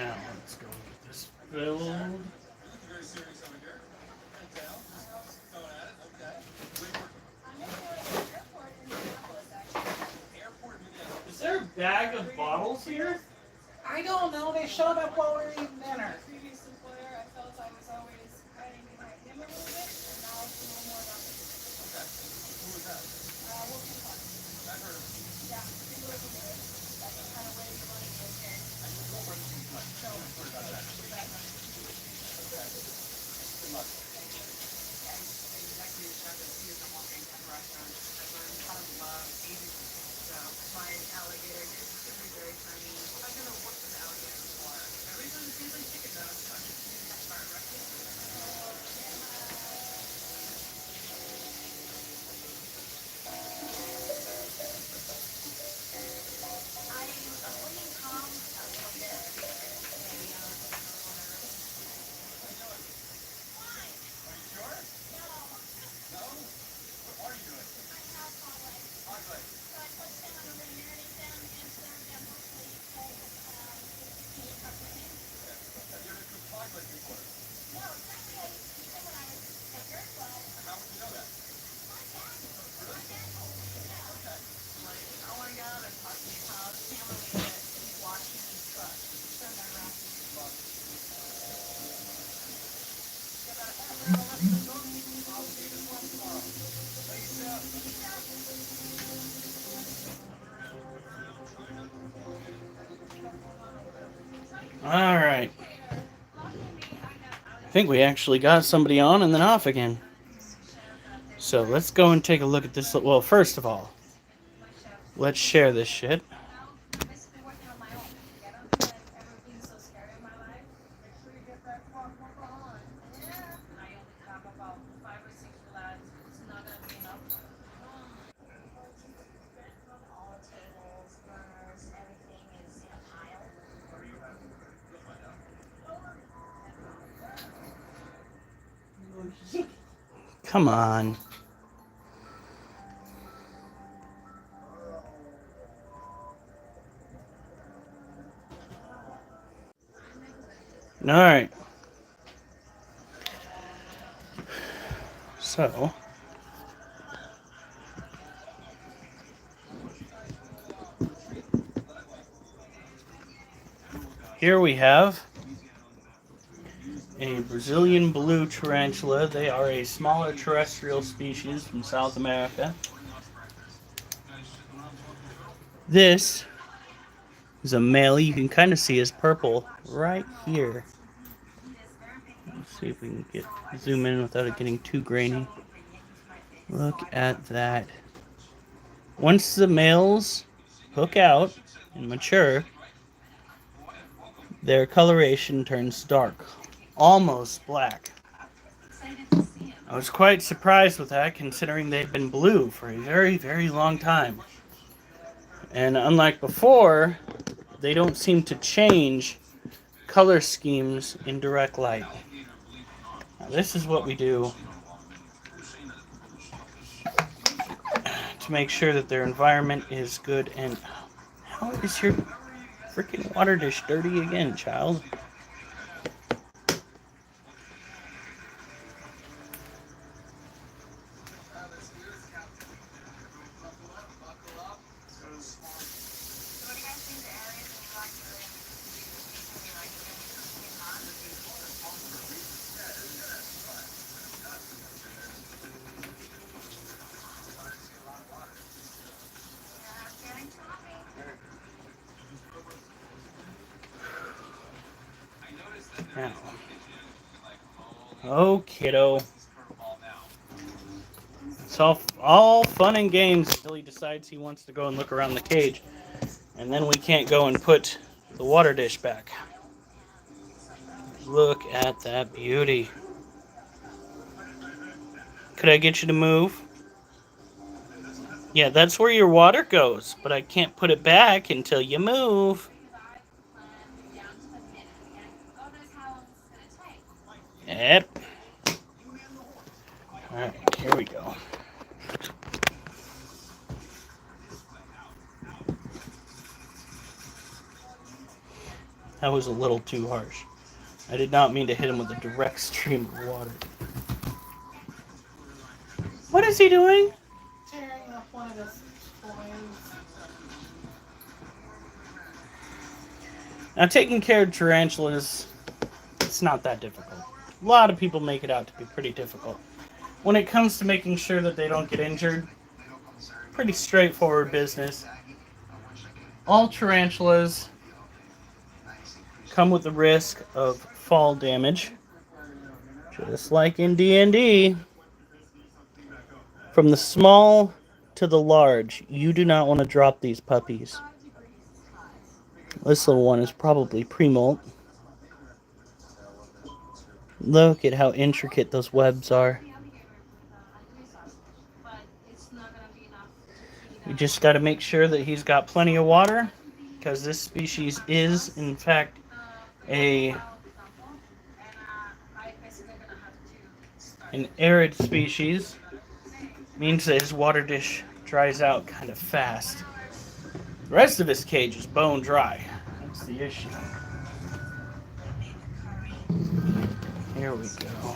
Now, let's go get this filled. Is there a bag of bottles here? I don't know. They showed up while we were eating dinner. Previous employer, I felt I was always hiding behind him a little bit, and now it's a little more about me. Okay. Who was that? Wilson Clark. I've heard of him. Yeah, he lives in there. That's the kind of way the money is here. I just don't want to see much. So, What about that? that money. Okay. Good luck. Yeah, I'm exactly a chef that sees them walking in restaurants. I learned how to love Asian food. So my alligator dish is gonna be very tiny. I'm gonna work with alligator for every time it seems like chicken though, so I'm just gonna start wrecking. I'm avoiding calm a little bit. Maybe I'm a little nervous. Why? Are you sure? No. No? What are you doing? My house hallway. Hot leg. So I pushed them, I'm gonna marinate them and serve them hopefully cold with zucchini carpooning. Okay. Have you ever cooked hot leg before? No, exactly. I used to teach them when I was at your club. How would you know that? Really? Yeah. Okay. Like, I want to go out and talk to your house, family that you watch and you trust. So never Look. I'll see this one tomorrow. Lisa. Alright. I think we actually got somebody on and then off again. So let's go and take a look at this. Well, first of all, let's share this shit. Basically working on my own. Get them, and everything's so scary in my life. Make sure you get that clock on. Yeah. And I only have about 5 or 6 flats. It's not gonna be enough. all tables, burners, everything is in a pile. Come on. Alright. So. Here we have a Brazilian blue tarantula. They are a smaller terrestrial species from South America. This is a male. You can kind of see his purple right here. Let's see if we can zoom in without it getting too grainy. Look at that. Once the males hook out and mature, their coloration turns dark, almost black. I was quite surprised with that, considering they've been blue for a very, very long time. And unlike before, they don't seem to change color schemes in direct light. Now, this is what we do to make sure that their environment is good. And how is your freaking water dish dirty again, child? Now. Oh, kiddo. It's all fun and games until he decides he wants to go and look around the cage. And then we can't go and put the water dish back. Look at that beauty. Could I get you to move? Yeah, that's where your water goes, but I can't put it back until you move. Yep. Alright, here we go. That was a little too harsh. I did not mean to hit him with a direct stream of water. What is he doing? Tearing up one of his toys. Now, taking care of tarantulas, it's not that difficult. A lot of people make it out to be pretty difficult. When it comes to making sure that they don't get injured, pretty straightforward business. All tarantulas come with the risk of fall damage, just like in D&D. From the small to the large, you do not want to drop these puppies. This little one is probably pre-molt. Look at how intricate those webs are. You just got to make sure that he's got plenty of water, because this species is, in fact, an arid species. Means that his water dish dries out kind of fast. The rest of his cage is bone dry. That's the issue. Here we go.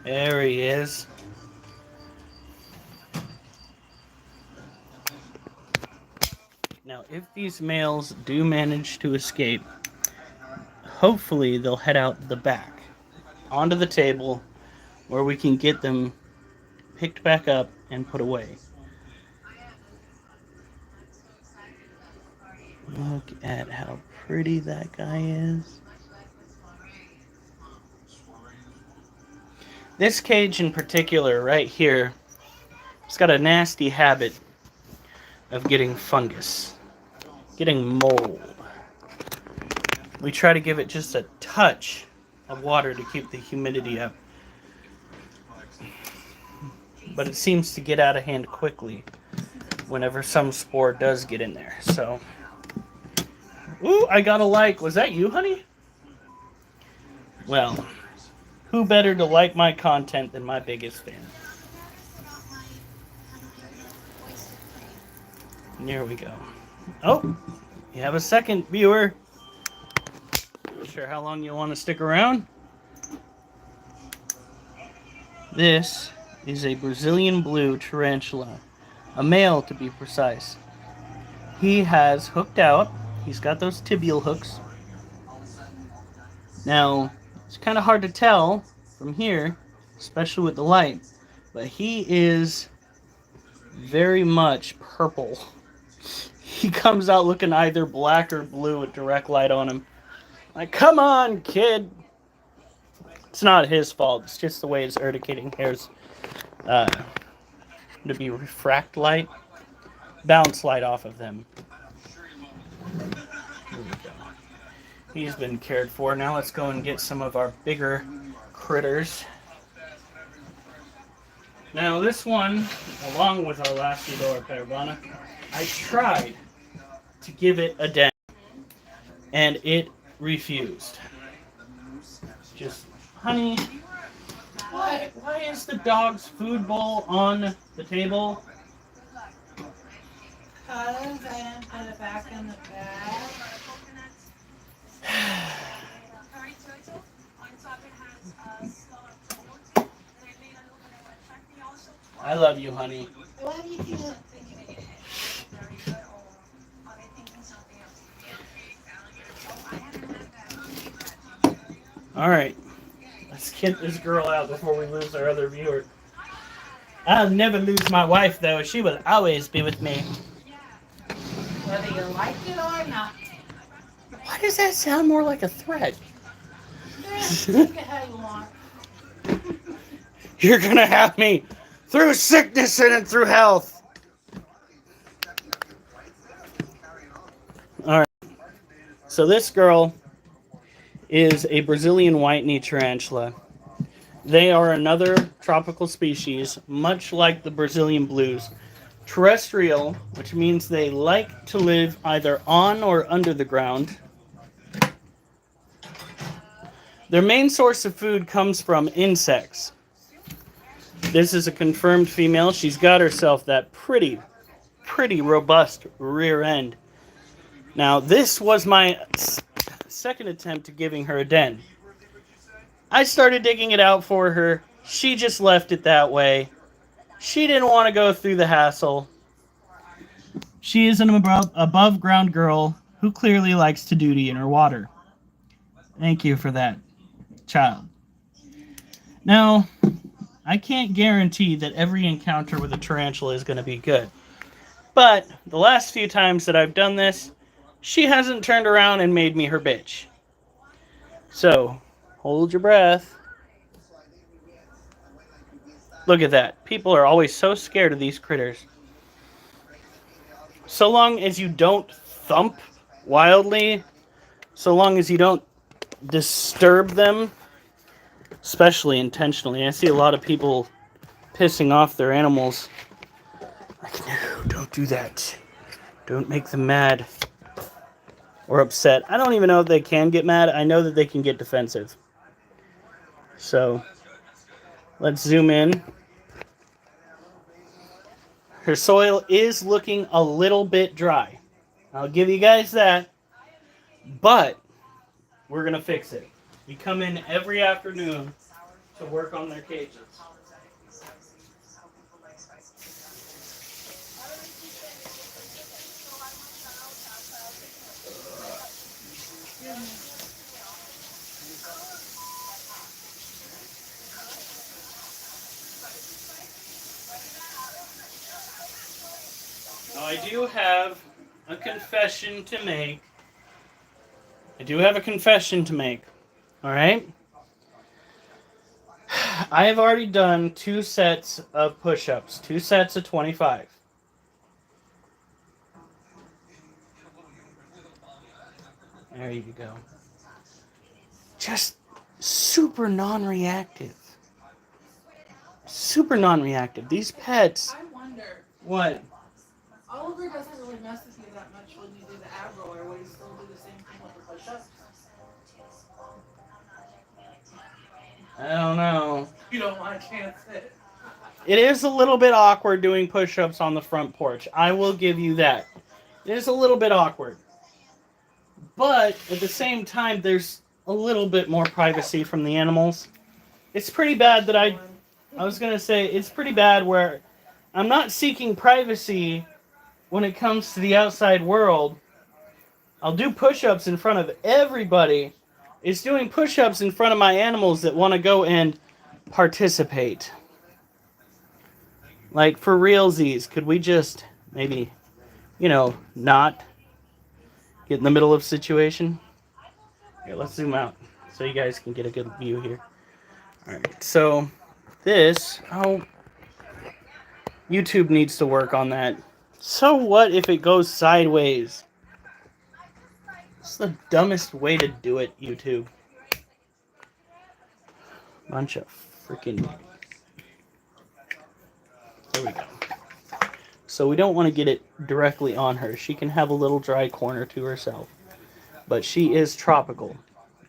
There he is. Now, if these males do manage to escape, hopefully they'll head out the back, onto the table, where we can get them picked back up and put away. Look at how pretty that guy is. This cage in particular, right here, it's got a nasty habit of getting fungus, getting mold. We try to give it just a touch of water to keep the humidity up. But it seems to get out of hand quickly whenever some spore does get in there. So, ooh, I got a like. Was that you, honey? Well, who better to like my content than my biggest fan? Here we go. Oh, you have a second viewer. Not sure how long you want to stick around. This is a Brazilian blue tarantula, a male to be precise. He has hooked out. He's got those tibial hooks. Now, it's kind of hard to tell from here, especially with the light, but he is very much purple. He comes out looking either black or blue with direct light on him. Like, come on, kid. It's not his fault. It's just the way his urticating hairs to be refract light, bounce light off of them. Here we go. He's been cared for. Now let's go and get some of our bigger critters. Now this one, along with our last Eudora Peruviana, I tried to give it a den, and it refused. Just, honey, why is the dog's food bowl on the table? Because I didn't put it back in the bag. I love you, honey. Love you too. Alright, let's get this girl out before we lose our other viewer. I'll never lose my wife, though. She will always be with me. Whether you like it or not. Why does that sound more like a threat? Take it how you want. You're gonna have me through sickness and through health. Alright, so this girl is a Brazilian white-knee tarantula. They are another tropical species, much like the Brazilian blues. Terrestrial, which means they like to live either on or under the ground. Their main source of food comes from insects. This is a confirmed female. She's got herself that pretty robust rear end. Now, this was my second attempt at giving her a den. I started digging it out for her. She just left it that way. She didn't want to go through the hassle. She is an above ground girl who clearly likes to duty in her water. Thank you for that, child. Now, I can't guarantee that every encounter with a tarantula is going to be good. But the last few times that I've done this, she hasn't turned around and made me her bitch. So, hold your breath. Look at that. People are always so scared of these critters. So long as you don't thump wildly, so long as you don't disturb them, especially intentionally. I see a lot of people pissing off their animals. Like, no, don't do that. Don't make them mad or upset. I don't even know if they can get mad. I know that they can get defensive. So, let's zoom in. Her soil is looking a little bit dry. I'll give you guys that. But we're going to fix it. We come in every afternoon to work on their cages. Now, I do have a confession to make. All right? I have already done 2 sets of push-ups, 2 sets of 25. There you go. Just super non-reactive. These pets. I wonder, What? Oliver doesn't really mess with you that much when you do the ab roller. Will you still do the same thing with the push-ups? I don't know. You don't want to chance it. It is a little bit awkward doing push-ups on the front porch. I will give you that. It is a little bit awkward. But at the same time, there's a little bit more privacy from the animals. It's pretty bad that I was going to say, it's pretty bad where I'm not seeking privacy when it comes to the outside world. I'll do push-ups in front of everybody. It's doing push-ups in front of my animals that want to go and participate. Like, for realsies, could we just maybe, not get in the middle of a situation? Here, let's zoom out so you guys can get a good view here. Alright, so YouTube needs to work on that. So what if it goes sideways? It's the dumbest way to do it, YouTube. Bunch of freaking... There we go. So we don't want to get it directly on her. She can have a little dry corner to herself. But she is tropical,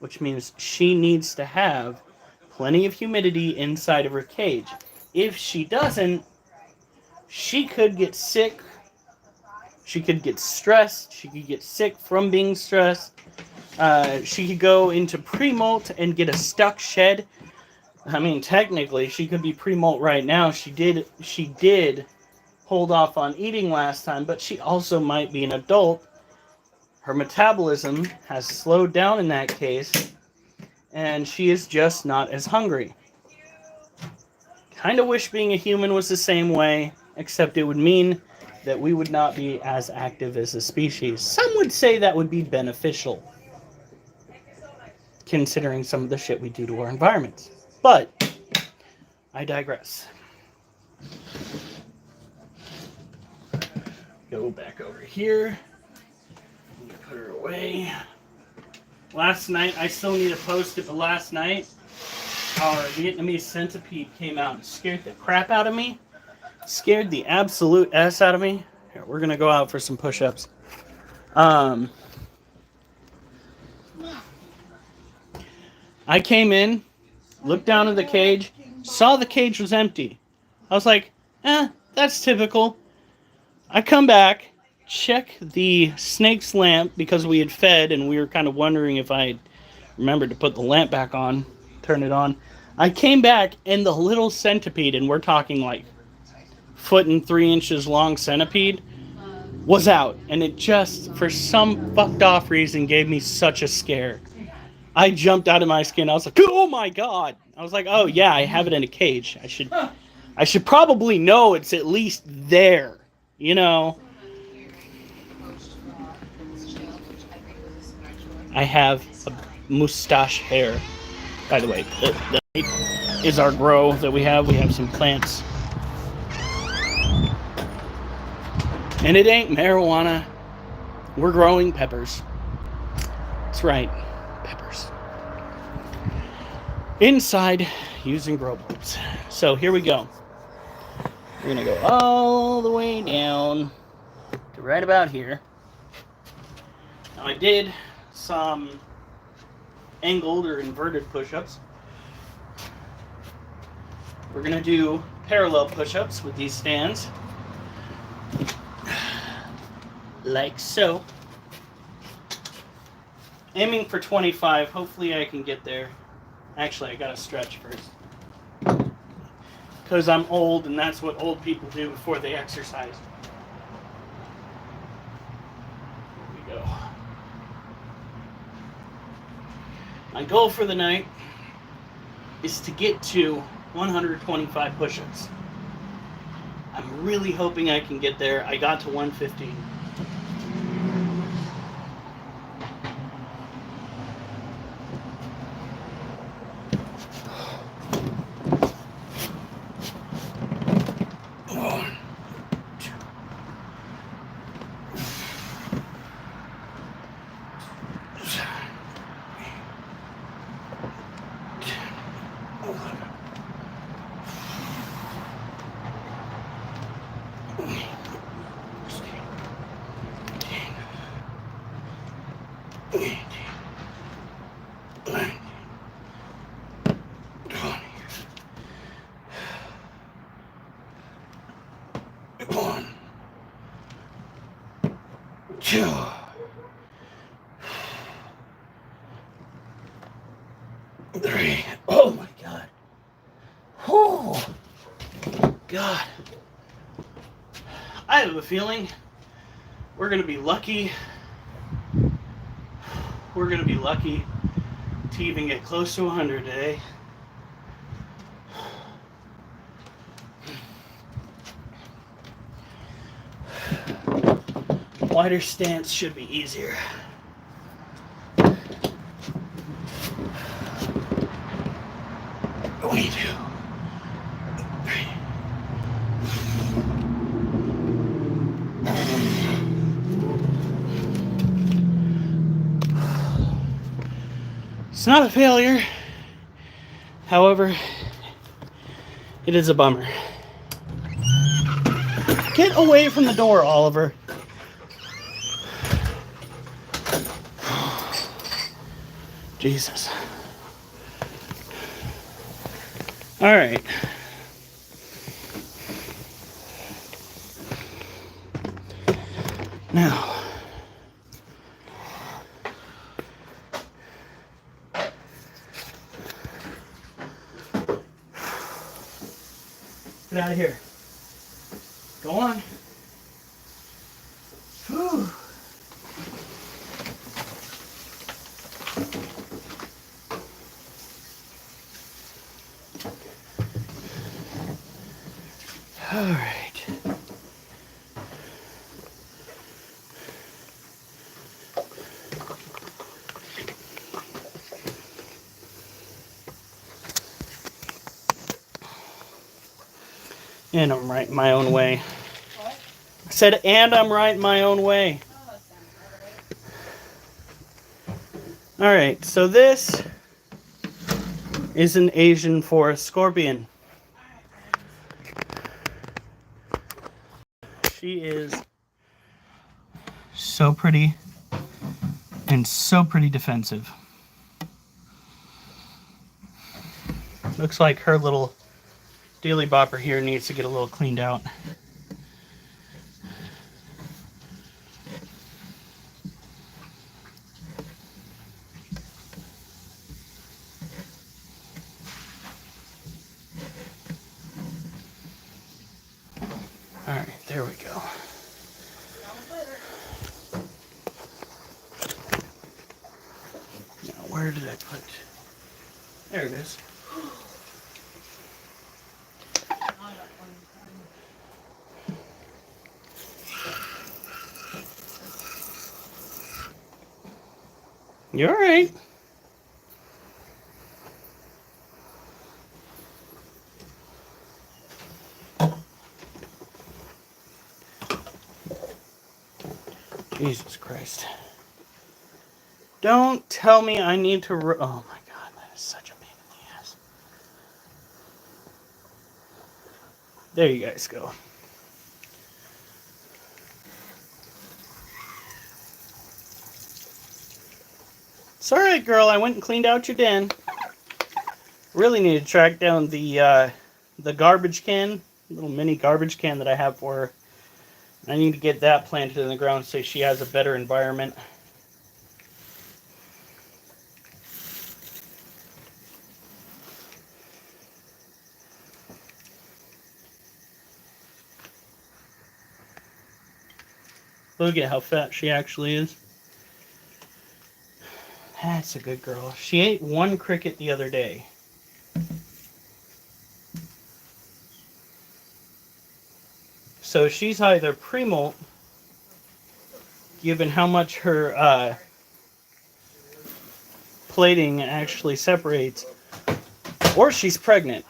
which means she needs to have plenty of humidity inside of her cage. If she doesn't, she could get sick. She could get stressed. She could get sick from being stressed. She could go into pre-molt and get a stuck shed. I mean, technically, she could be pre-molt right now. She did hold off on eating last time, but she also might be an adult. Her metabolism has slowed down in that case, and she is just not as hungry. Kind of wish being a human was the same way, except it would mean that we would not be as active as a species. Some would say that would be beneficial, considering some of the shit we do to our environments. But I digress. Go back over here. Put her away. Last night, I still need to post it, but last night, our Vietnamese centipede came out and scared the crap out of me. Scared the absolute S out of me. Here, we're going to go out for some push-ups. I came in, looked down at the cage, saw the cage was empty. I was like, that's typical. I come back, check the snake's lamp because we had fed and we were kind of wondering if I remembered to put the lamp back on, turn it on. I came back and the little centipede, and we're talking like 1.3 inches long centipede, was out. And it just, for some fucked off reason, gave me such a scare. I jumped out of my skin. I was like, oh my God. I was like, oh yeah, I have it in a cage. I should probably know it's at least there, you know. I have a mustache hair. By the way, that is our grow that we have. We have some plants. And it ain't marijuana. We're growing peppers. That's right, peppers. Inside using grow bulbs. So here we go. We're gonna go all the way down to right about here. Now I did some angled or inverted push-ups. We're gonna do parallel push-ups with these stands. Like so. Aiming for 25. Hopefully I can get there. Actually, I gotta stretch first. Because I'm old and that's what old people do before they exercise. Here we go. My goal for the night is to get to 125 push-ups. I'm really hoping I can get there. I got to 115. One, two, three. Oh my God. Oh God. I have a feeling we're gonna be lucky. We're gonna be lucky to even get close to 100 today. Wider stance should be easier. We do. It's not a failure. However, it is a bummer. Get away from the door, Oliver. Jesus. All right. Now, get out of here. Go on. Whew. All right. And I'm right my own way. What? I said, and I'm right my own way. Oh, that sounds right. All right, so this is an Asian forest scorpion. She is so pretty and so pretty defensive. Looks like her little daily bopper here needs to get a little cleaned out. Alright, there we go. Now, where did I put? There it is. You're alright. Jesus Christ. Don't tell me I need to... Oh my god, that is such a pain in the ass. There you guys go. It's alright, girl. I went and cleaned out your den. Really need to track down the garbage can, little mini garbage can that I have for her. I need to get that planted in the ground so she has a better environment. Look at how fat she actually is. That's a good girl. She ate one cricket the other day. So she's either pre-molt, given how much her plating actually separates, or she's pregnant.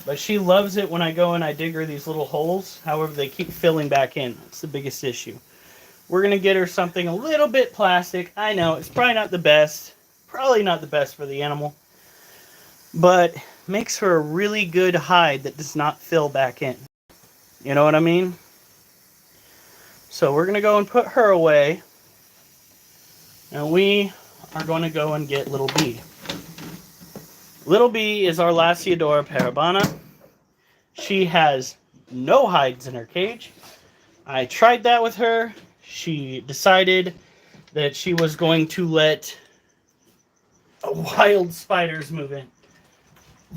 But she loves it when I go and I dig her these little holes. However, they keep filling back in. That's the biggest issue. We're going to get her something a little bit plastic. I know, it's probably not the best. Probably not the best for the animal. But makes her a really good hide that does not fill back in. You know what I mean? So we're going to go and put her away. And we are going to go and get Little B. Little B is our Lasiodora parabana. She has no hides in her cage. I tried that with her. She decided that she was going to let wild spiders move in.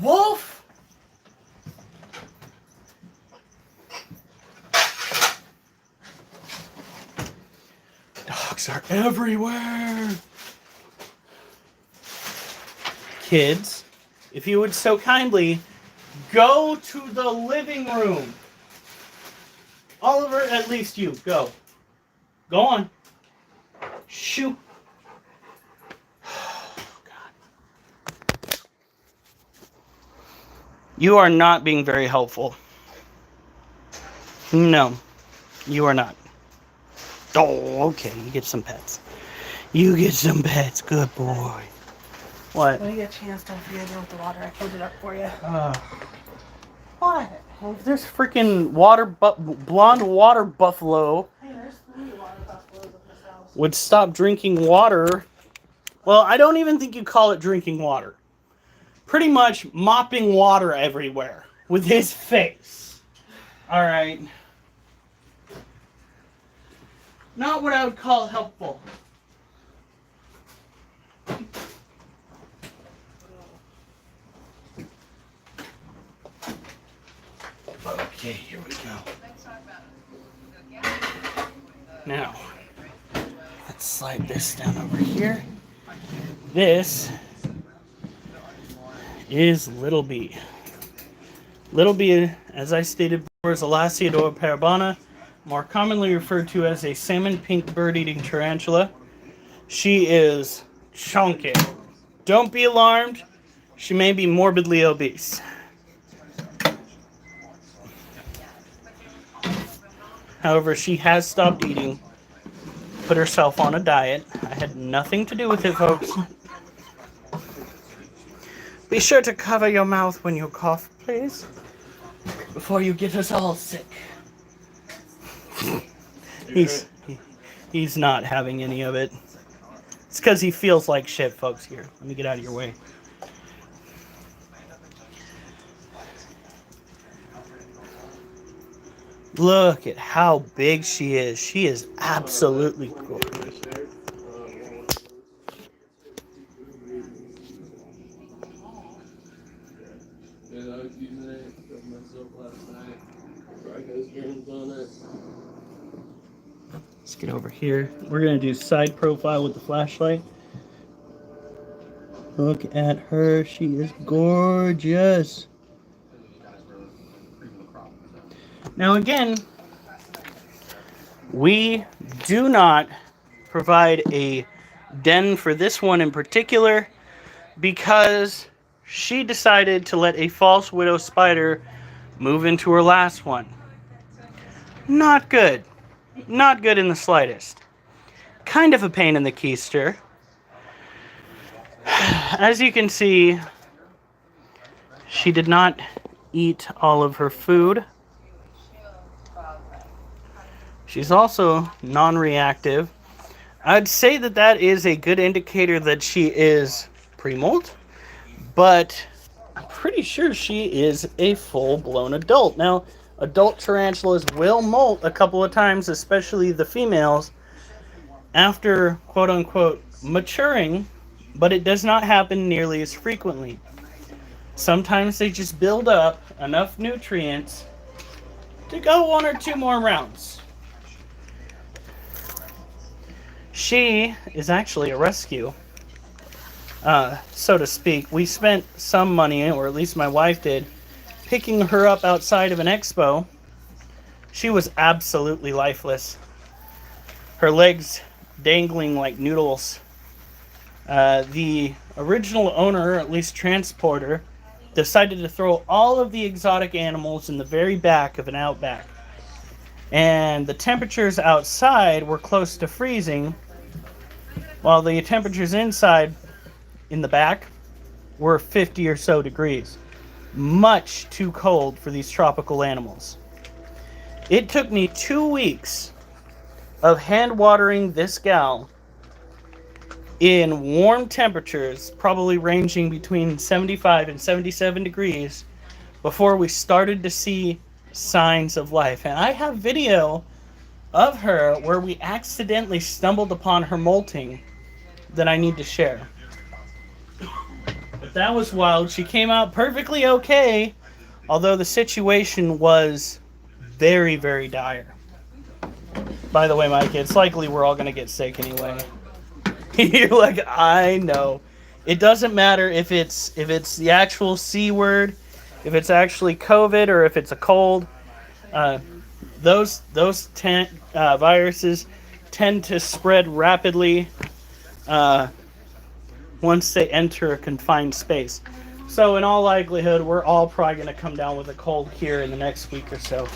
Wolf! Dogs are everywhere. Kids, if you would so kindly go to the living room. Oliver, at least you, go. Go on. Shoot. You are not being very helpful. No, you are not. Oh, okay. You get some pets. You get some pets. Good boy. What? When you get a chance, don't forget to with the water. I filled it up for you. What? Well, if there's freaking blonde water buffalo Hey, there's 3 water buffaloes at this house. would stop drinking water. Well, I don't even think you call it drinking water. Pretty much mopping water everywhere with his face. All right. Not what I would call helpful. Okay, here we go. Now, let's slide this down over here. This is Little B. Little B, as I stated before, is a Lasiodora parabana, more commonly referred to as a salmon pink bird-eating tarantula. She is chunky. Don't be alarmed. She may be morbidly obese. However, she has stopped eating, put herself on a diet. I had nothing to do with it, folks. Be sure to cover your mouth when you cough, please, before you get us all sick. He's not having any of it. It's because he feels like shit, folks. Here, let me get out of your way. Look at how big she is. She is absolutely gorgeous. Let's get over here. We're going to do side profile with the flashlight. Look at her. She is gorgeous. Now again, we do not provide a den for this one in particular because she decided to let a false widow spider move into her last one. Not good. Not good in the slightest. Kind of a pain in the keister. As you can see, she did not eat all of her food. She's also non-reactive. I'd say that that is a good indicator that she is pre-molt, but I'm pretty sure she is a full-blown adult. Now, adult tarantulas will molt a couple of times, especially the females, after quote-unquote maturing, but it does not happen nearly as frequently. Sometimes they just build up enough nutrients to go 1 or 2 more rounds. She is actually a rescue, so to speak. We spent some money, or at least my wife did, picking her up outside of an expo. She was absolutely lifeless. Her legs dangling like noodles. The original owner, or at least transporter, decided to throw all of the exotic animals in the very back of an outback. And the temperatures outside were close to freezing, while the temperatures inside, in the back, were 50 or so degrees. Much too cold for these tropical animals. It took me 2 weeks of hand watering this gal in warm temperatures, probably ranging between 75 and 77 degrees, before we started to see signs of life. And I have video of her where we accidentally stumbled upon her molting that I need to share. But that was wild. She came out perfectly okay, although the situation was very, very dire. By the way, Mike, it's likely we're all going to get sick anyway. You're like, I know. It doesn't matter if it's the actual C word, if it's actually COVID, or if it's a cold. Those viruses tend to spread rapidly once they enter a confined space. So in all likelihood, we're all probably going to come down with a cold here in the next week or so.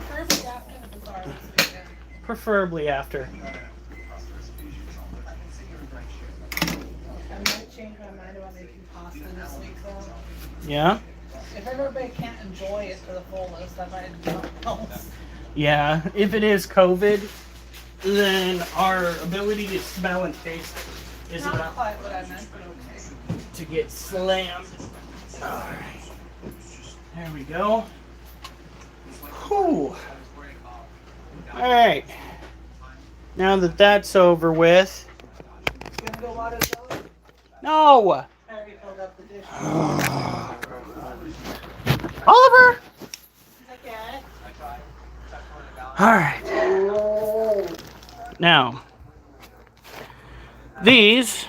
Preferably after the bazaar. Preferably after. I might change my mind about making pasta this week though. Yeah? If everybody can't enjoy it to the fullest, I might do something else. Yeah, if it is COVID, then our ability to smell and taste is Not about quite what I meant, but okay. to get slammed. Alright. There we go. Whew. Alright. Now that that's over with. You gonna go water the dog? No! I already filled up the dish. Oliver! Okay. Alright. Now, these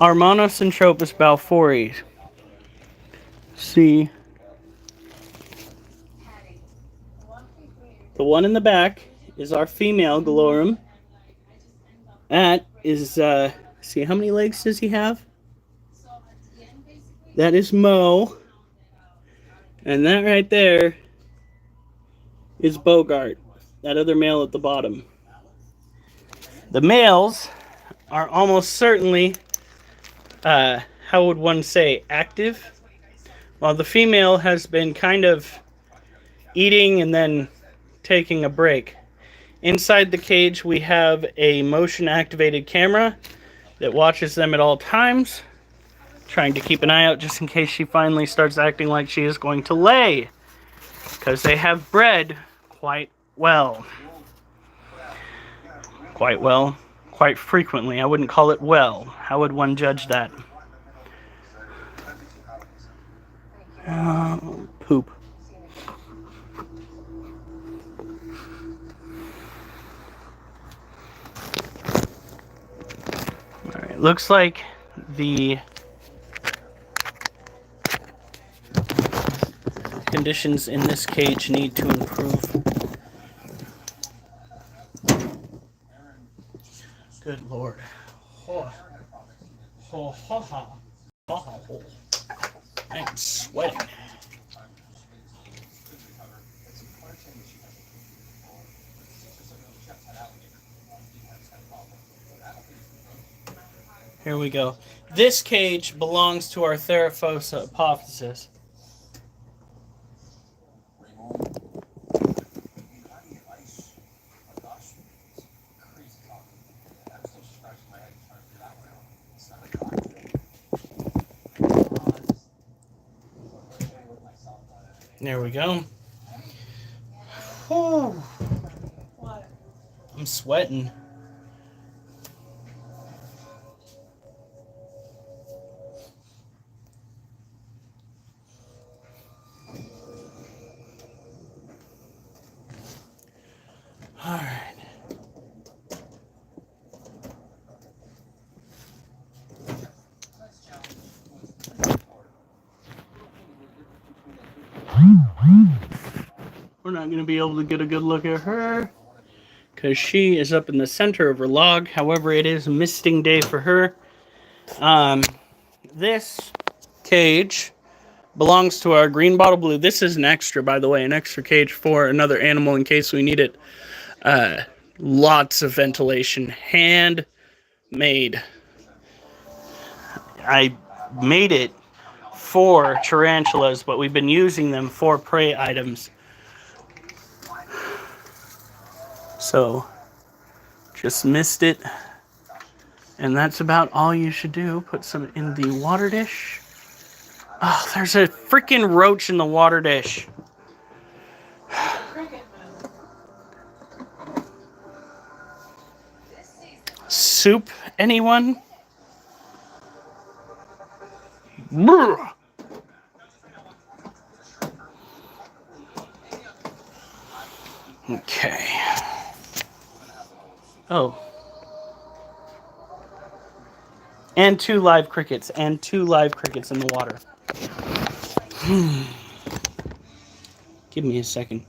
are Monocentropas balfouri. See? The one in the back is our female Galorum. That is, see, how many legs does he have? That is Mo. And that right there is Bogart, that other male at the bottom. The males are almost certainly, how would one say, active, while the female has been kind of eating and then taking a break. Inside the cage we have a motion-activated camera that watches them at all times, trying to keep an eye out just in case she finally starts acting like she is going to lay. because they have bred quite well. Quite well. Quite frequently. I wouldn't call it well. How would one judge that? Poop. Alright, looks like the conditions in this cage need to improve. Good Lord. Oh. Oh, ha, ha. Oh. I'm sweating. Here we go. This cage belongs to our Theraphosa apophysis. There we go. Whew. What? I'm sweating. All right. We're not going to be able to get a good look at her because she is up in the center of her log. However, it is misting day for her. This cage belongs to our green bottle blue. This is an extra, by the way, an extra cage for another animal in case we need it. Lots of ventilation. Handmade. I made it for tarantulas, but we've been using them for prey items. So, just missed it. And that's about all you should do. Put some in the water dish. Oh, there's a freaking roach in the water dish. Cricket man. Soup, anyone? Brr. Okay. Oh. And 2 live crickets. And 2 live crickets in the water. Give me a second.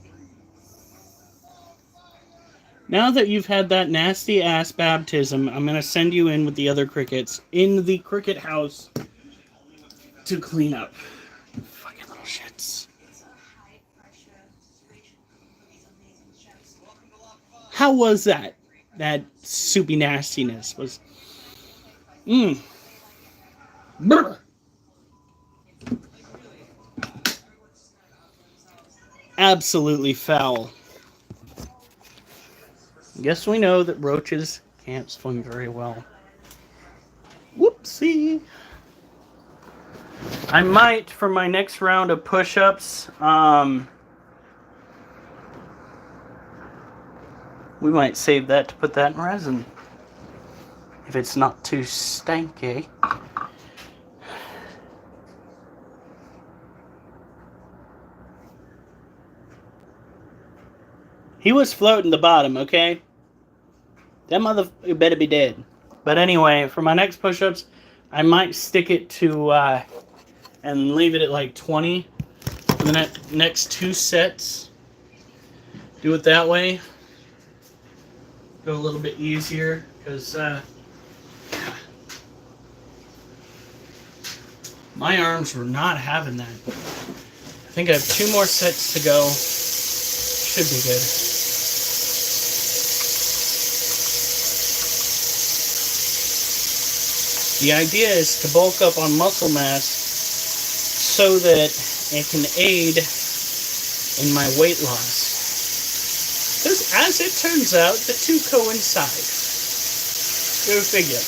Now that you've had that nasty ass baptism, I'm going to send you in with the other crickets in the cricket house to clean up. Fucking little shits. How was that? That soupy nastiness was... Brr. Absolutely foul. Guess we know that roaches can't swim very well. Whoopsie. I might, for my next round of push-ups, we might save that to put that in resin. If it's not too stanky. He was floating the bottom, okay? That motherfucker better be dead. But anyway, for my next push-ups, I might stick it to, and leave it at like 20 for the next 2 sets. Do it that way. Go a little bit easier, because, my arms were not having that. I think I have 2 more sets to go. Should be good. The idea is to bulk up on muscle mass so that it can aid in my weight loss. Because as it turns out, the two coincide. Go figure.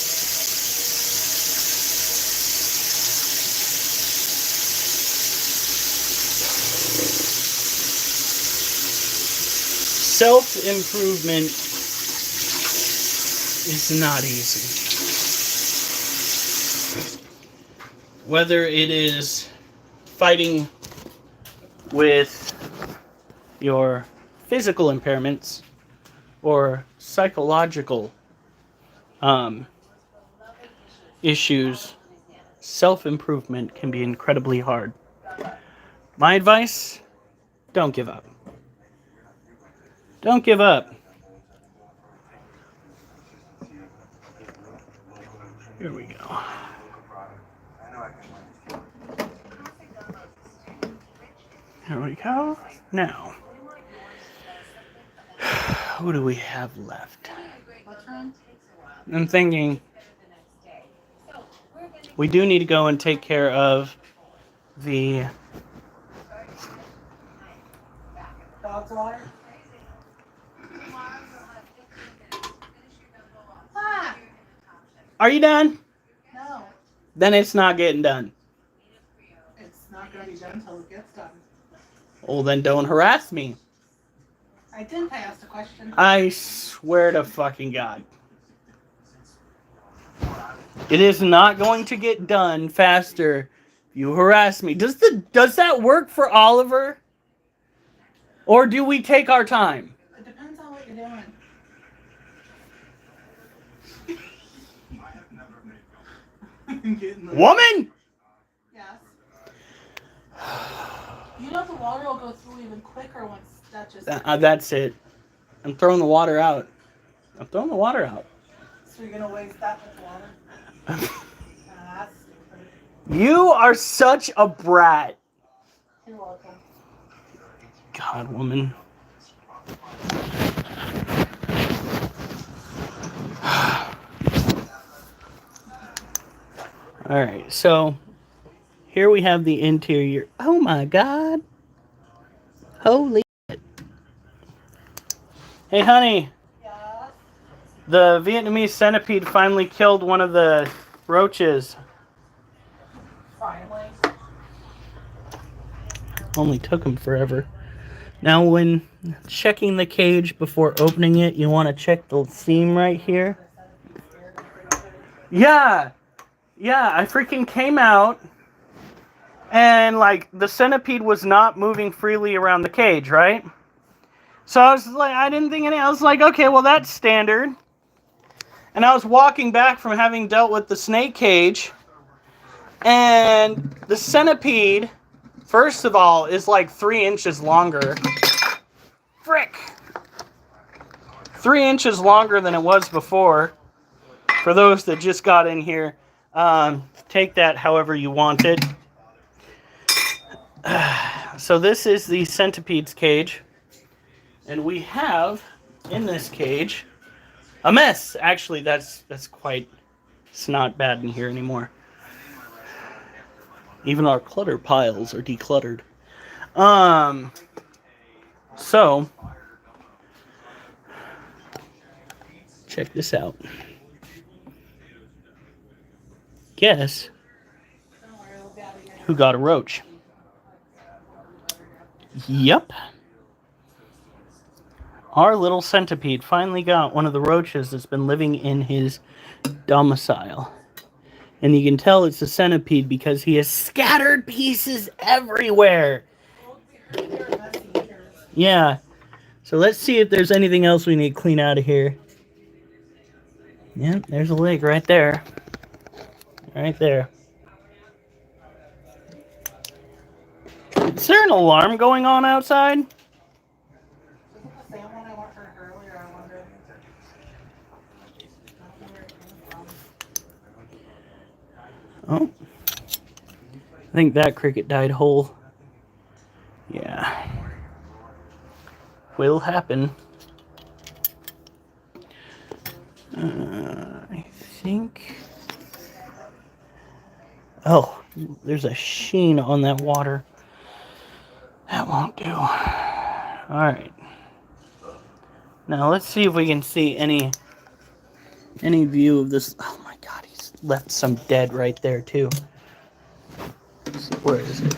Self-improvement is not easy. Whether it is fighting with your physical impairments or psychological issues, self-improvement can be incredibly hard. My advice, don't give up. Don't give up. Here we go. Here we go. Now, who do we have left? I'm thinking we do need to go and take care of the Dog's water? Ah, Are you done? no. Then it's not getting done. It's not going to be done until it gets done. Well, then don't harass me. I didn't ask the question. I swear to fucking God. It is not going to get done faster if you harass me. Does that work for Oliver? Or do we take our time? It depends on what you're doing. Woman! Yes. You know the water will go through even quicker once that just... That's it. I'm throwing the water out. So you're going to waste that much water? That's stupid. You are such a brat. You're welcome. God, woman. Alright, so here we have the interior. Oh my God. Holy shit. Hey, honey. Yes. The Vietnamese centipede finally killed one of the roaches. Finally. Only took him forever. Now, when checking the cage before opening it, you want to check the seam right here. Yeah, I freaking came out, and like the centipede was not moving freely around the cage, right? So I was like, I didn't think I was like, okay, well that's standard. And I was walking back from having dealt with the snake cage, and the centipede, first of all, is like 3 inches longer. Frick! 3 inches longer than it was before. For those that just got in here, take that however you want it. So this is the centipede's cage. And we have, in this cage, a mess. Actually, that's quite... It's not bad in here anymore. Even our clutter piles are decluttered. So, check this out. Guess who got a roach? Yep. Our little centipede finally got one of the roaches that's been living in his domicile. And you can tell it's a centipede because he has scattered pieces everywhere. Yeah. So let's see if there's anything else we need to clean out of here. Yeah, there's a leg right there. Right there. Is there an alarm going on outside? Isn't the same one I went for earlier, I wonder? Oh. I think that cricket died whole. Yeah. Will happen. I think... Oh, there's a sheen on that water. That won't do. Alright. Now let's see if we can see any view of this. Oh my God, he's left some dead right there too. Let's see, where is it?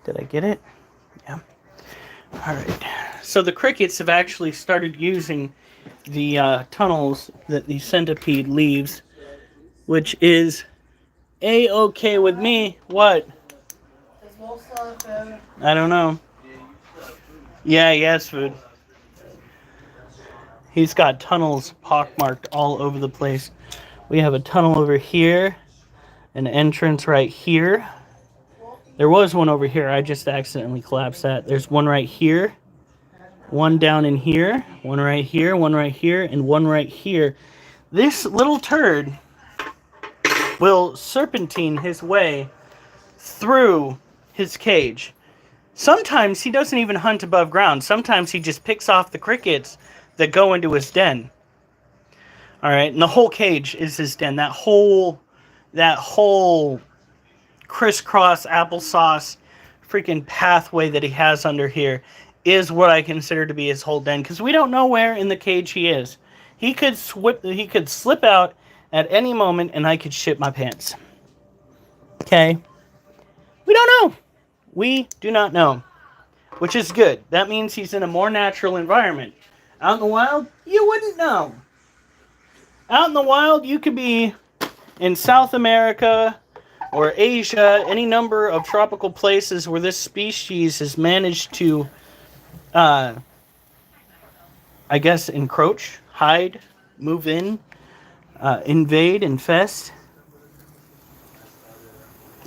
Did I get it? Yeah. All right. So the crickets have actually started using the tunnels that the centipede leaves, which is A-okay with me. What? Does Wolf still have food? I don't know. Yeah, he has food. He's got tunnels pockmarked all over the place. We have a tunnel over here, an entrance right here. There was one over here. I just accidentally collapsed that. There's one right here, one down in here, one right here, one right here, and one right here. This little turd will serpentine his way through his cage. Sometimes he doesn't even hunt above ground. Sometimes he just picks off the crickets that go into his den. All right, and the whole cage is his den. That whole crisscross applesauce freaking pathway that he has under here is what I consider to be his whole den, because we don't know where in the cage he is. He could slip out at any moment and I could shit my pants. Okay? We don't know. We do not know. Which is good. That means he's in a more natural environment. Out in the wild, you wouldn't know. Out in the wild, you could be in South America or Asia, any number of tropical places where this species has managed to, I guess, encroach, hide, move in, invade, infest.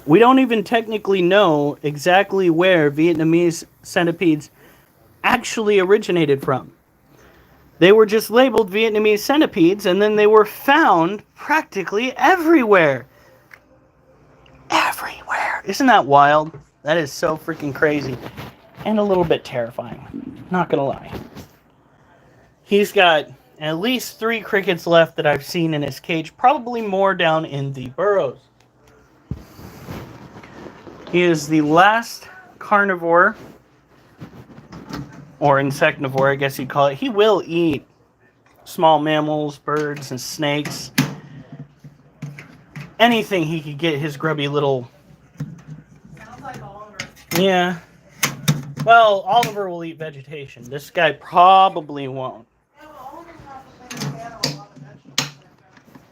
We don't even technically know exactly where Vietnamese centipedes actually originated from. They were just labeled Vietnamese centipedes, and then they were found practically everywhere. Everywhere. Isn't that wild? That is so freaking crazy. And a little bit terrifying. Not gonna lie. He's got at least 3 crickets left that I've seen in his cage. Probably more down in the burrows. He is the last carnivore, or insectivore, I guess you'd call it. He will eat small mammals, birds, and snakes. Anything he could get his grubby little... Sounds like Oliver. Yeah. Well, Oliver will eat vegetation. This guy probably won't. Yeah, but Oliver's not the biggest fan of a lot of vegetables.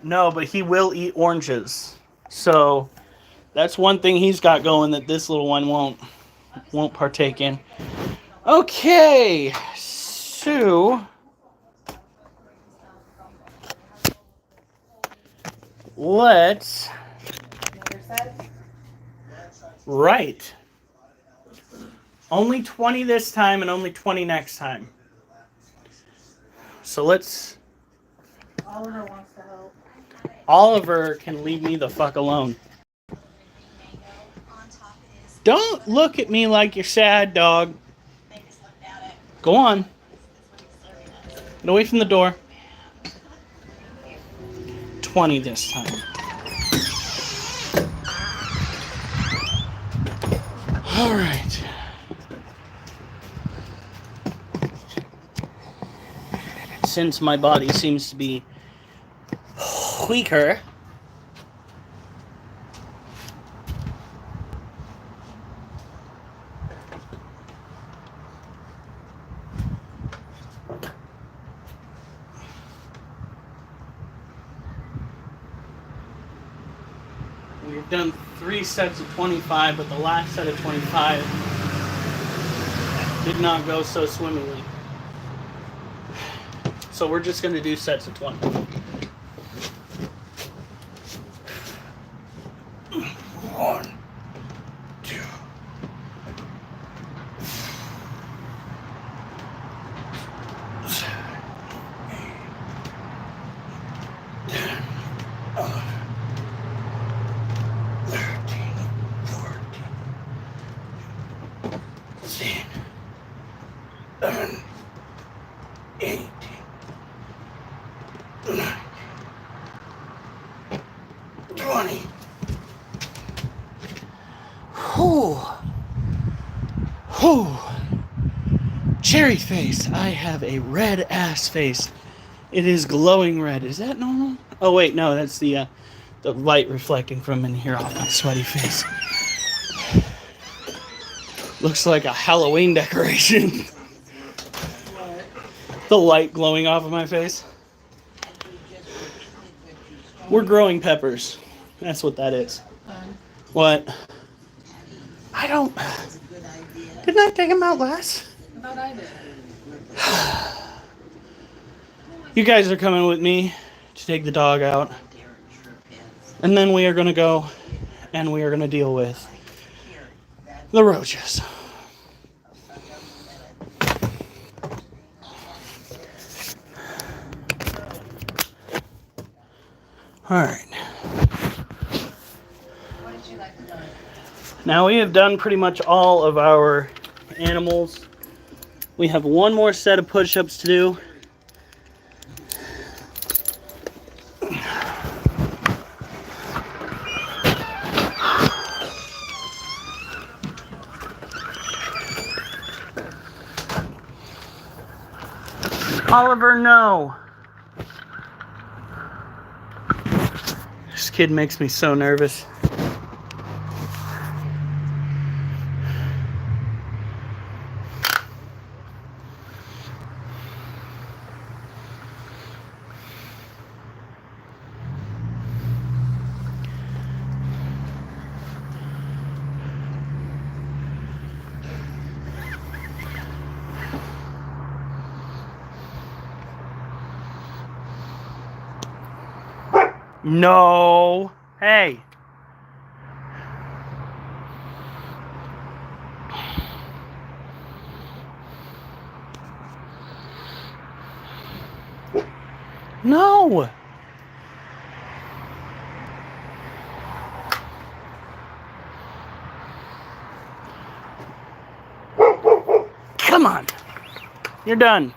No, but he will eat oranges. So that's one thing he's got going that this little one won't partake in. Okay, so let's Another set? right. Only 20 this time and only 20 next time. So let's... Oliver wants to help. Oliver can leave me the fuck alone. Don't look at me like you're sad, dog. Go on. Get away from the door. 20 this time. All right. Since my body seems to be weaker, we've done 3 sets of 25, but the last set of 25 did not go so swimmingly. So we're just going to do sets of 20. One, two. Cherry face. I have a red ass face. It is glowing red. Is that normal? Oh wait, no, that's the light reflecting from in here off my sweaty face. Looks like a Halloween decoration. What? The light glowing off of my face. We're growing peppers. That's what that is. What? I don't. Didn't I take them out last? I thought I did. You guys are coming with me to take the dog out. And then we are going to go and we are going to deal with the roaches. All right. Now we have done pretty much all of our animals. We have one more set of push-ups to do. Oliver, no. This kid makes me so nervous. No. Hey. No. Come on. You're done.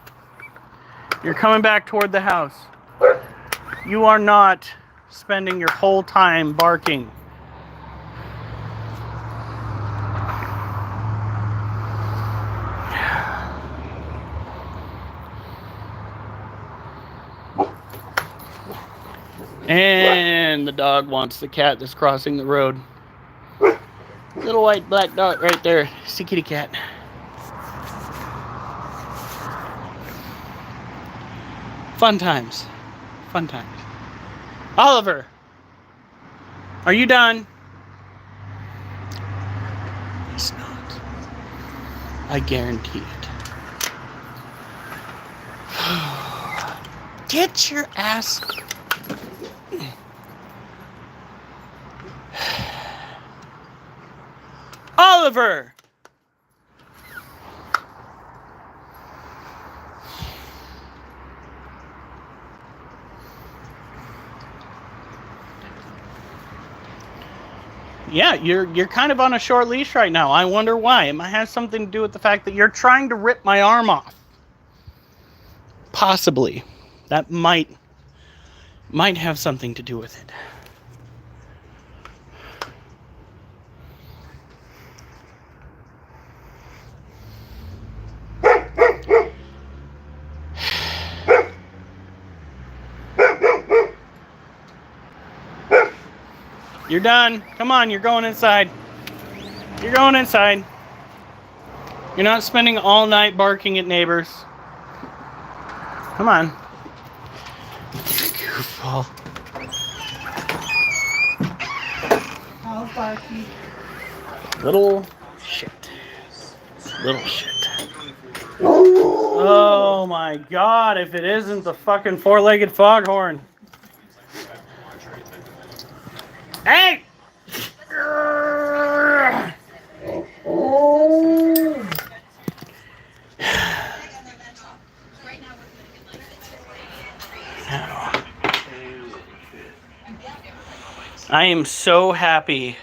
You're coming back toward the house. You are not spending your whole time barking. And the dog wants the cat that's crossing the road. Little white black dot right there. It's a kitty cat. Fun times. Fun times. Oliver, are you done? He's not. I guarantee it. Get your ass. Oliver! Yeah, you're kind of on a short leash right now. I wonder why. It might have something to do with the fact that you're trying to rip my arm off. Possibly. That might have something to do with it. You're done. Come on, you're going inside. You're going inside. You're not spending all night barking at neighbors. Come on. Goofball. How's Barky? Little shit. Little shit. Oh my god, if it isn't the fucking four-legged foghorn. Hey! I am so happy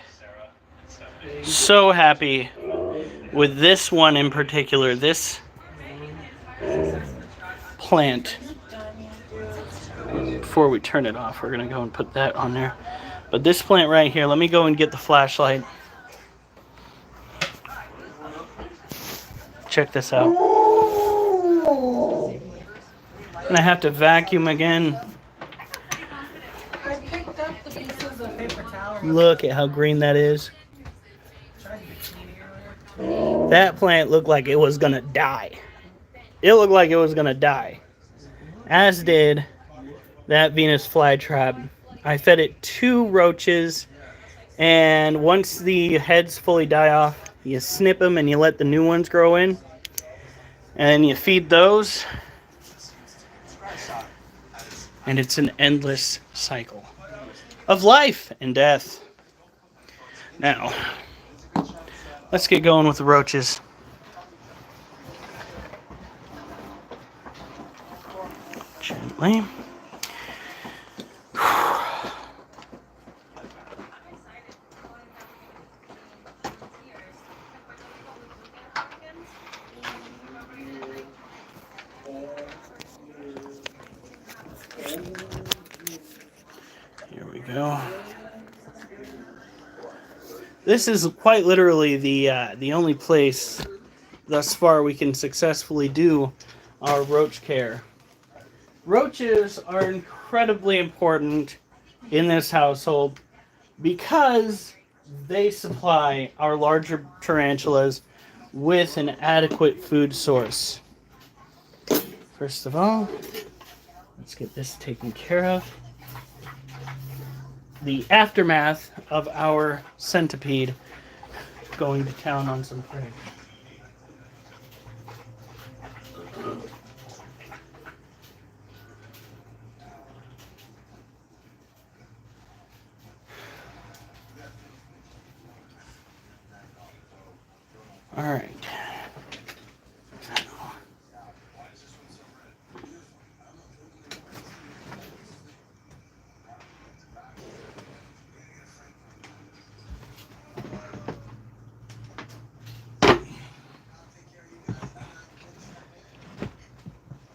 with this one in particular, this plant. Before we turn it off, we're gonna go and put that on there. But this plant right here, let me go and get the flashlight. Check this out. And I have to vacuum again. I picked up the pieces of paper towel. Look at how green that is. Tried to be cleaning earlier. That plant looked like it was gonna die. It looked like it was gonna die. As did that Venus flytrap. I fed it 2 roaches, and once the heads fully die off, you snip them and you let the new ones grow in, and you feed those, and it's an endless cycle of life and death. Now, let's get going with the roaches. Gently. Here we go. This is quite literally the only place thus far we can successfully do our roach care. Roaches are incredibly important in this household because they supply our larger tarantulas with an adequate food source. First of all, let's get this taken care of. The aftermath of our centipede going to town on some prey. All right.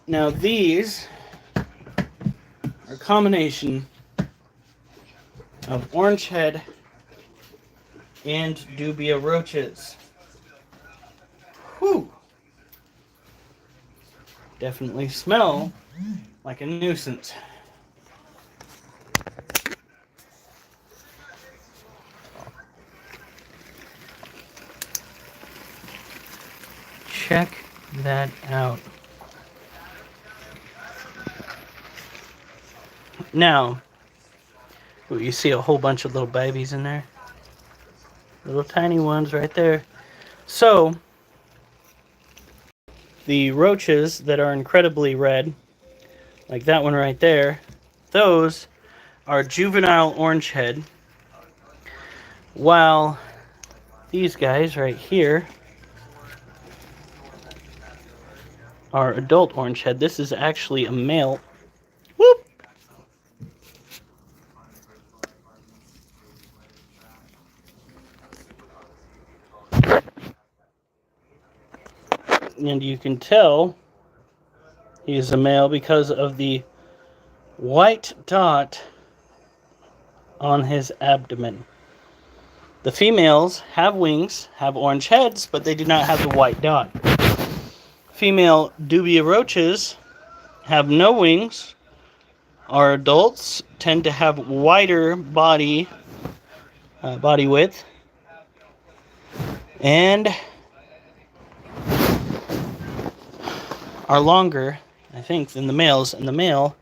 Now these are a combination of orange head and dubia roaches. Whew. Definitely smell like a nuisance. Check that out. Now, you see a whole bunch of little babies in there. Little tiny ones right there. So, the roaches that are incredibly red, like that one right there, those are juvenile orange head, while these guys right here are adult orange head. This is actually a male. Whoop! And you can tell he's a male because of the white dot on his abdomen. The females have wings, have orange heads, but they do not have the white dot. Female dubia roaches have no wings. Our adults tend to have wider body width, and are longer, I think, than the males. And the male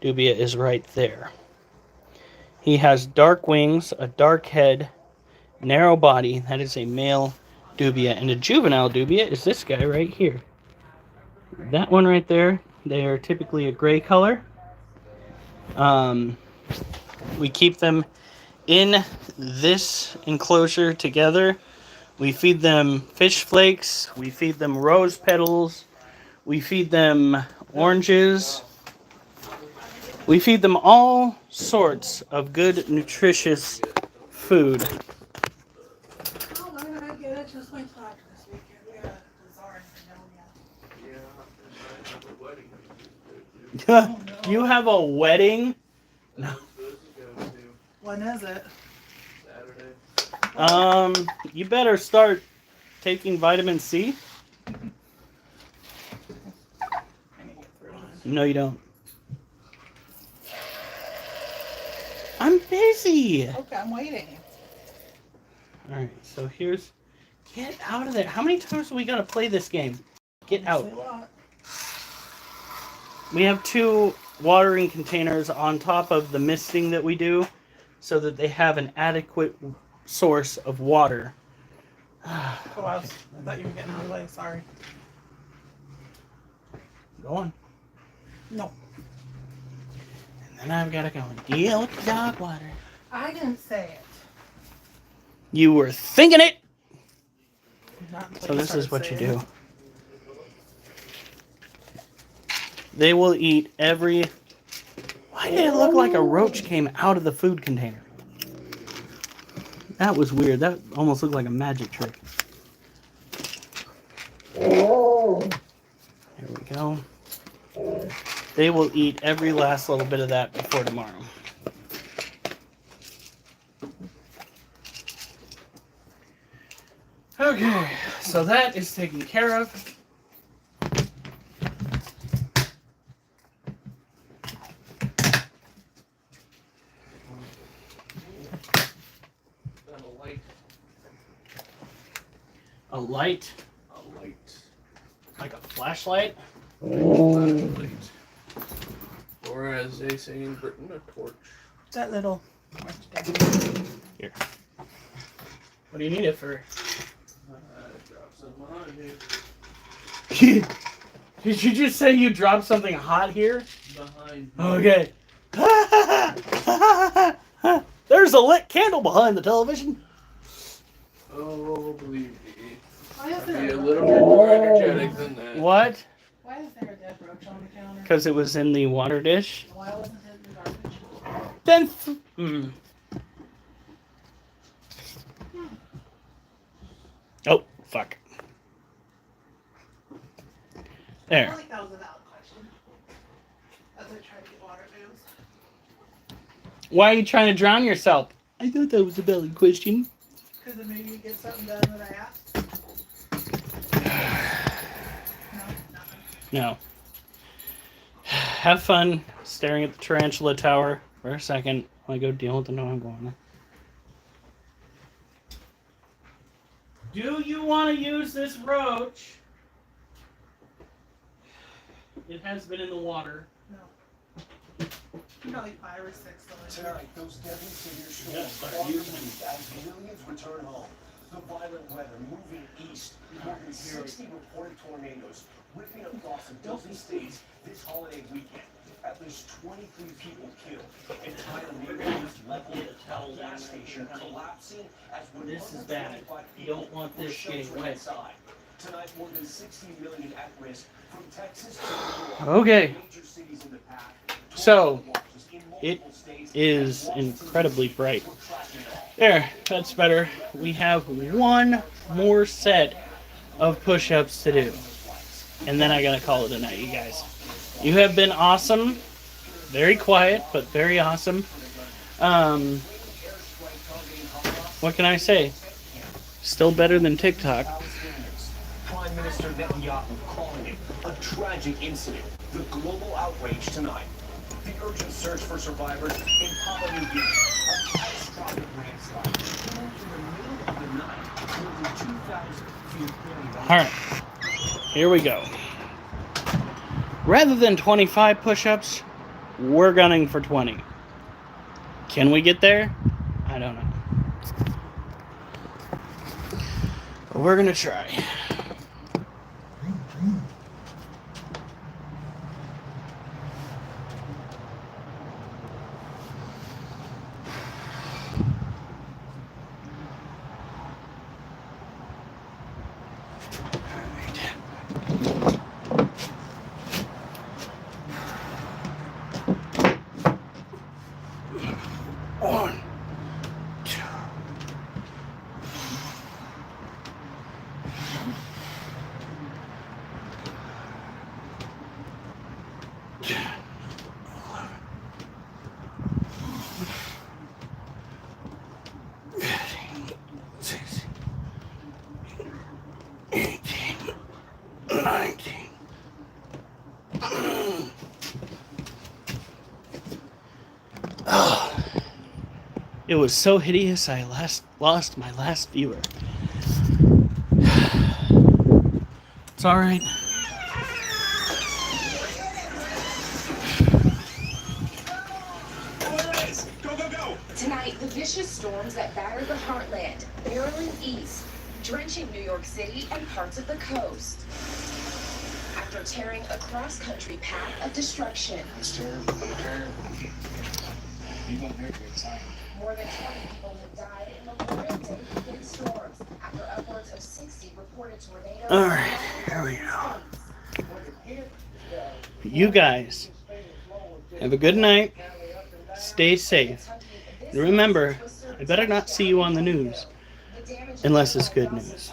dubia is right there. He has dark wings, a dark head, narrow body. That is a male dubia. And a juvenile dubia is this guy right here. That one right there. They are typically a gray color. We keep them in this enclosure together. We feed them fish flakes. We feed them rose petals. We feed them oranges. We feed them all sorts of good, nutritious food. Oh, why did I get it just like that this weekend? We had a bizarre pneumonia. You have a wedding? No. When is it? You better start taking vitamin C. No, you don't. I'm busy. Okay, I'm waiting. All right, so here's Get out of there. How many times do we got to play this game? Get out. Say a lot. We have 2 watering containers on top of the misting that we do so that they have an adequate source of water. Oh, I thought you were getting out of the way. Sorry. Go on. No. And then I've got to go and deal with the dog water. I didn't say it. You were thinking it! Not until So this is started what you saying do. They will eat every... Why did it look like a roach came out of the food container? That was weird. That almost looked like a magic trick. Here we go. They will eat every last little bit of that before tomorrow. Okay, so that is taken care of. A light? A light. Like a flashlight? Flashlight. Or as they say in Britain, a torch. that little. Here. What do you need it for? Drop some on here. Did you just say you dropped something hot here? Behind me. Okay. There's a lit candle behind the television. Oh, believe me. Why is I'd be there a little bit more energetic than that. What? Why is there a dead roach on the counter? Because it was in the water dish. Why wasn't it in the garbage? Then. Oh, fuck. I There. feel like that was a valid question. As I tried to get water booze. Why are you trying to drown yourself? I thought that was a valid question. Because it made me get something done that I asked. No, nothing. No. Have fun staring at the tarantula tower for a second while I go deal with the iguana. Do you want to use this roach? It has been in the water. No. Probably 5 or 6. Tonight, those deadly severe Yeah, storms start are using as millions return home. The violent weather moving east. More than 60 reported tornadoes ripping across a dozen states this holiday weekend. At least 23 people killed. Entire neighborhoods leveled. A gas station collapsing as This is bad. You don't want this getting wet. inside. Tonight, more than 60 million at risk from Texas to New York. Okay. Major cities in the path. So, it is incredibly bright. There, that's better. We have one more set of push-ups to do. And then I gotta call it a night, you guys. You have been awesome. Very quiet, but very awesome. What can I say? Still better than TikTok. Prime Minister Netanyahu calling it a tragic incident. The global outrage tonight. The urgent search for survivors in Papua New Guinea. A catastrophic landslide. In the middle of the night, more than 2,000 feet clearly. Alright, here we go. Rather than 25 push-ups, we're gunning for 20. Can we get there? I don't know. But we're gonna try. One, two. It was so hideous I lost my last viewer. It's all right. Tonight, the vicious storms that batter the heartland, barreling east, drenching New York City and parts of the coast. After tearing a cross-country path of destruction. It's terrible. Terrible. You won't hear good time. More than 20 people have died in Memorial Day weekend storms after upwards of 60 reported tornadoes. All right, here we go. You guys have a good night. Stay safe. And remember, I better not see you on the news unless it's good news.